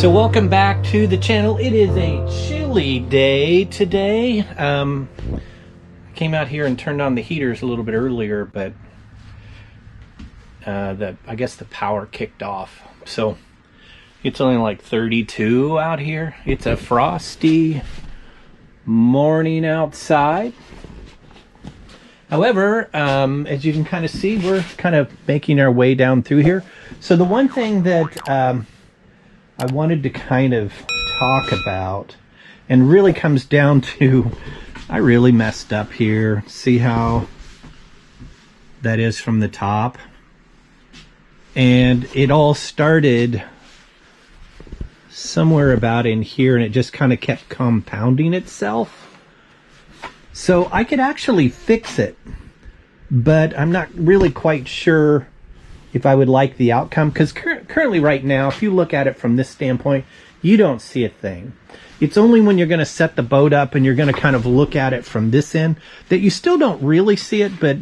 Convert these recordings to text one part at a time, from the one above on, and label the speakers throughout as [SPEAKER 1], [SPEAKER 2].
[SPEAKER 1] So welcome back to the channel. It is a chilly day today. I came out here and turned on the heaters a little bit earlier, but I guess the power kicked off. So it's only like 32 out here. It's a frosty morning outside. However, as you can kind of see, we're kind of making our way down through here. So the one thing that I wanted to kind of talk about, and really comes down to, I really messed up here. See how that is from the top? And it all started somewhere about in here, and it just kind of kept compounding itself. So I could actually fix it, but I'm not really quite sure if I would like the outcome, because currently right now, if you look at it from this standpoint, you don't see a thing. It's only when you're going to set the boat up and you're going to kind of look at it from this end that you still don't really see it, but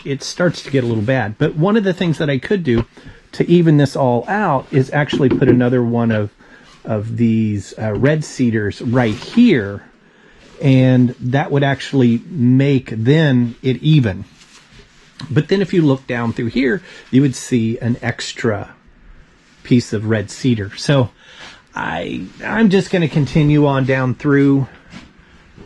[SPEAKER 1] it starts to get a little bad. But one of the things that I could do to even this all out is actually put another one of these red cedars right here, and that would actually make then it even. But then if you look down through here, you would see an extra piece of red cedar. So I'm just going to continue on down through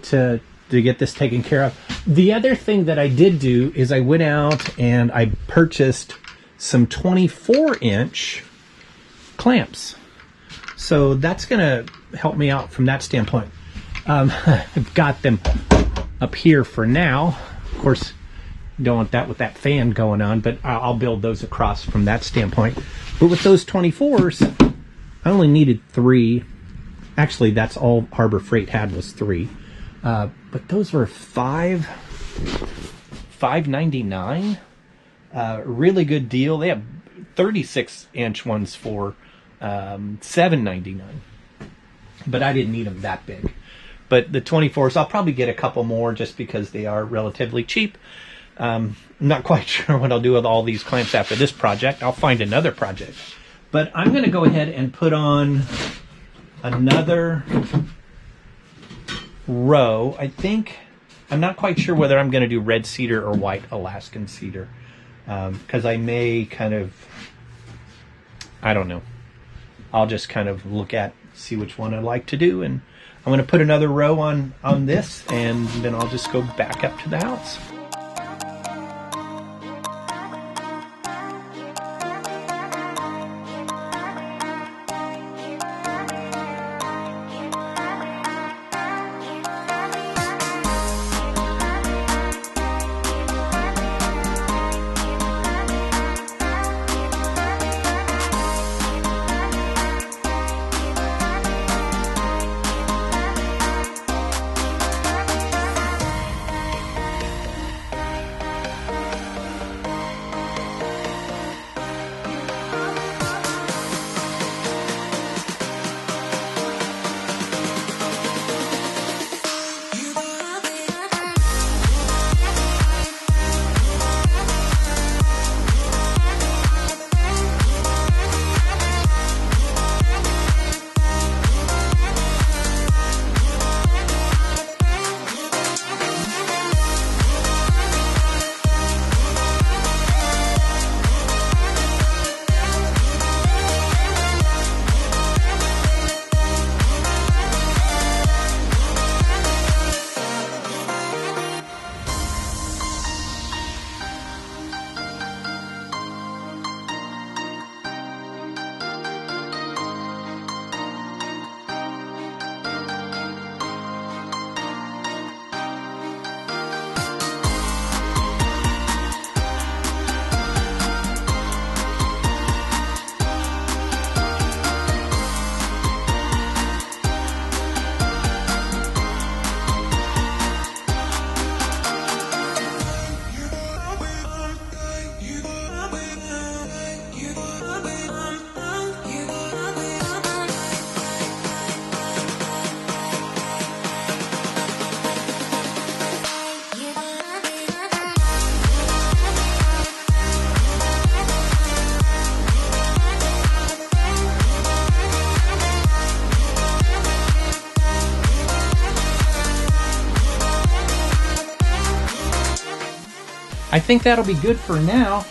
[SPEAKER 1] to get this taken care of. The other thing that I did do is I went out and I purchased some 24-inch clamps. So that's going to help me out from that standpoint. I've got them up here for now. Of course, don't want that with that fan going on, but I'll build those across from that standpoint. But with those 24s, I only needed 3. Actually, that's all Harbor Freight had was 3. But those were $5.99. Really good deal. They have 36-inch ones for $7.99. But I didn't need them that big. But the 24s, I'll probably get a couple more just because they are relatively cheap. I'm not quite sure what I'll do with all these clamps after this project. I'll find another project. But I'm going to go ahead and put on another row. I'm not quite sure whether I'm going to do red cedar or white Alaskan cedar. Because I may kind of, I don't know. I'll just kind of see which one I'd like to do. And I'm going to put another row on this, and then I'll just go back up to the house. I think that'll be good for now.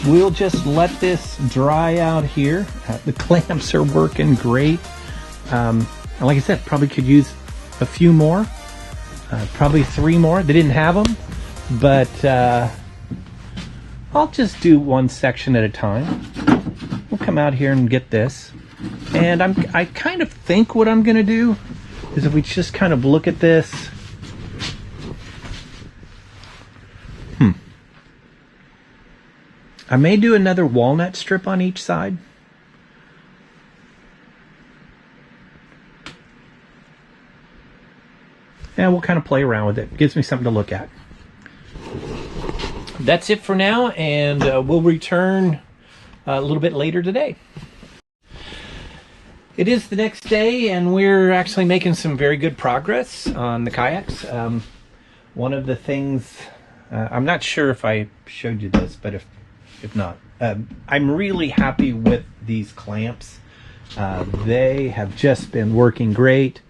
[SPEAKER 1] We'll just let this dry out here. The clamps are working great. Like I said, probably could use a few more, probably 3 more. They didn't have them, but I'll just do one section at a time. We'll come out here and get this. And I kind of think what I'm going to do is if we just kind of look at this. I may do another walnut strip on each side. And we'll kind of play around with it. It gives me something to look at. That's it for now, and we'll return a little bit later today. It is the next day, and we're actually making some very good progress on the kayaks. One of the things, I'm not sure if I showed you this, but if not, I'm really happy with these clamps. They have just been working great.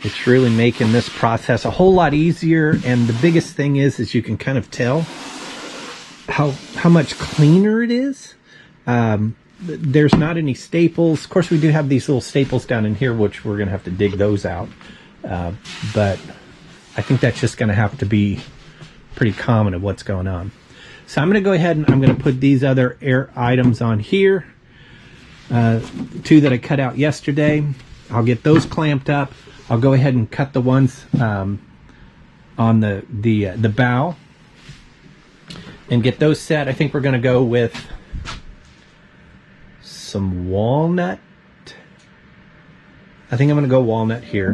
[SPEAKER 1] It's really making this process a whole lot easier, and the biggest thing is you can kind of tell how much cleaner it is. There's not any staples. Of course, we do have these little staples down in here, which we're going to have to dig those out. But I think that's just going to have to be pretty common of what's going on. So I'm going to go ahead and I'm going to put these other air items on here. 2 that I cut out yesterday. I'll get those clamped up. I'll go ahead and cut the ones on the bow and get those set. I think we're going to go with some walnut. I think I'm going to go walnut here.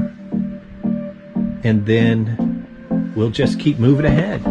[SPEAKER 1] And then we'll just keep moving ahead.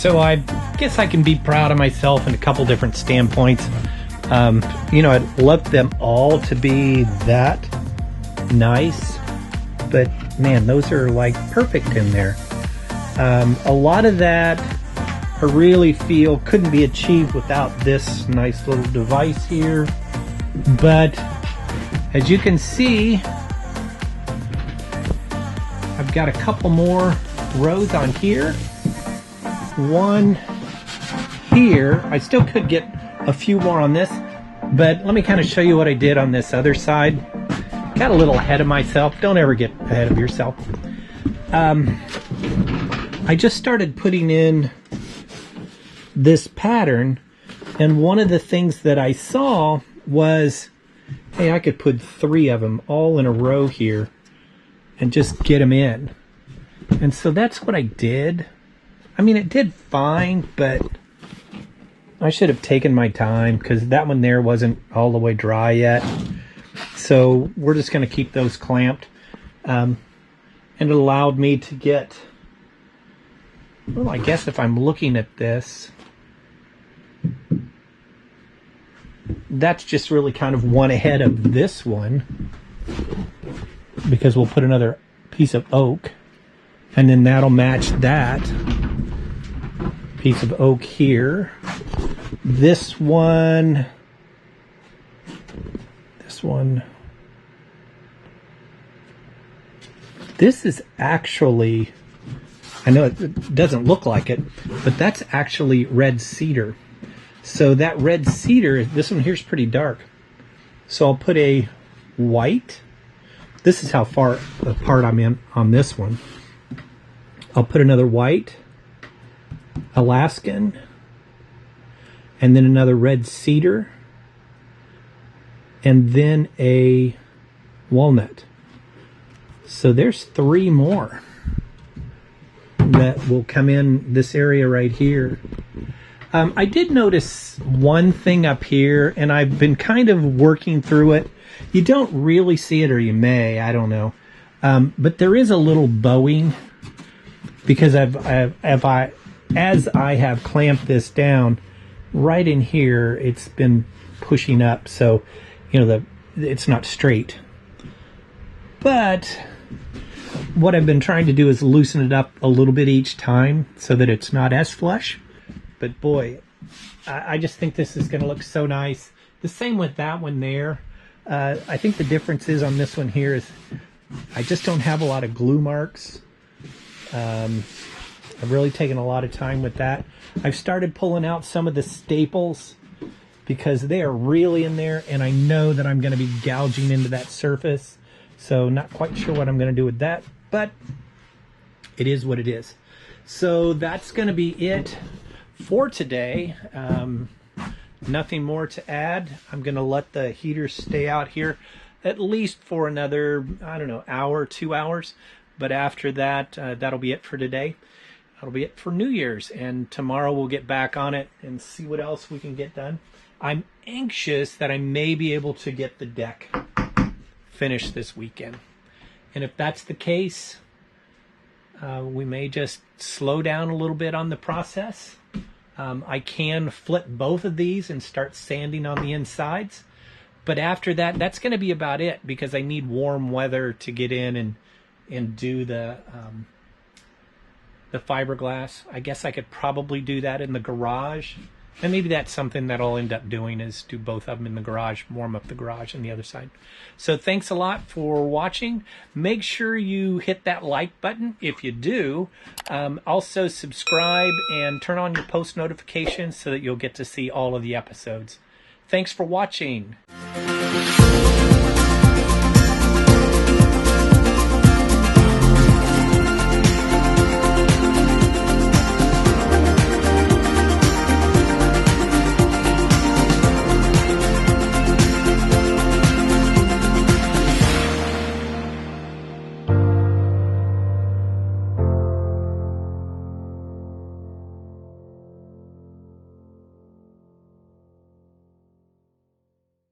[SPEAKER 1] So I guess I can be proud of myself in a couple different standpoints. You know, I'd love them all to be that nice, but man, those are like perfect in there. A lot of that I really feel couldn't be achieved without this nice little device here. But as you can see, I've got a couple more rows on here. One here. I still could get a few more on this, but let me kind of show you what I did on this other side. Got a little ahead of myself. Don't ever get ahead of yourself. I just started putting in this pattern, and one of the things that I saw was, hey, I could put 3 of them all in a row here and just get them in. And so that's what I did. I mean, it did fine, but I should have taken my time because that one there wasn't all the way dry yet. So we're just going to keep those clamped. And it allowed me to get, well, I guess if I'm looking at this, that's just really kind of one ahead of this one, because we'll put another piece of oak, and then that'll match that piece of oak here. This one, this is actually, I know it doesn't look like it, but that's actually red cedar. So that red cedar, this one here's pretty dark. So I'll put a white. This is how far apart I'm in on this one. I'll put another white, Alaskan, and then another red cedar, and then a walnut. So there's 3 more that will come in this area right here. I did notice one thing up here, and I've been kind of working through it. You don't really see it, or you may, I don't know. But there is a little bowing, because as I have clamped this down, right in here, it's been pushing up. So, you know, it's not straight. But what I've been trying to do is loosen it up a little bit each time so that it's not as flush. But boy, I just think this is going to look so nice. The same with that one there. I think the difference is on this one here is I just don't have a lot of glue marks. I've really taken a lot of time with that. I've started pulling out some of the staples because they are really in there, and I know that I'm going to be gouging into that surface. So not quite sure what I'm going to do with that, but it is what it is. So that's going to be it for today. Nothing more to add. I'm going to let the heaters stay out here at least for another, I don't know, hour, 2 hours. But after that, that'll be it for today. That'll be it for New Year's. And tomorrow we'll get back on it and see what else we can get done. I'm anxious that I may be able to get the deck finished this weekend. And if that's the case, we may just slow down a little bit on the process. I can flip both of these and start sanding on the insides. But after that, that's going to be about it, because I need warm weather to get in and do the fiberglass. I guess I could probably do that in the garage. And maybe that's something that I'll end up doing, is do both of them in the garage, warm up the garage on the other side. So thanks a lot for watching. Make sure you hit that like button if you do. Also subscribe and turn on your post notifications so that you'll get to see all of the episodes. Thanks for watching.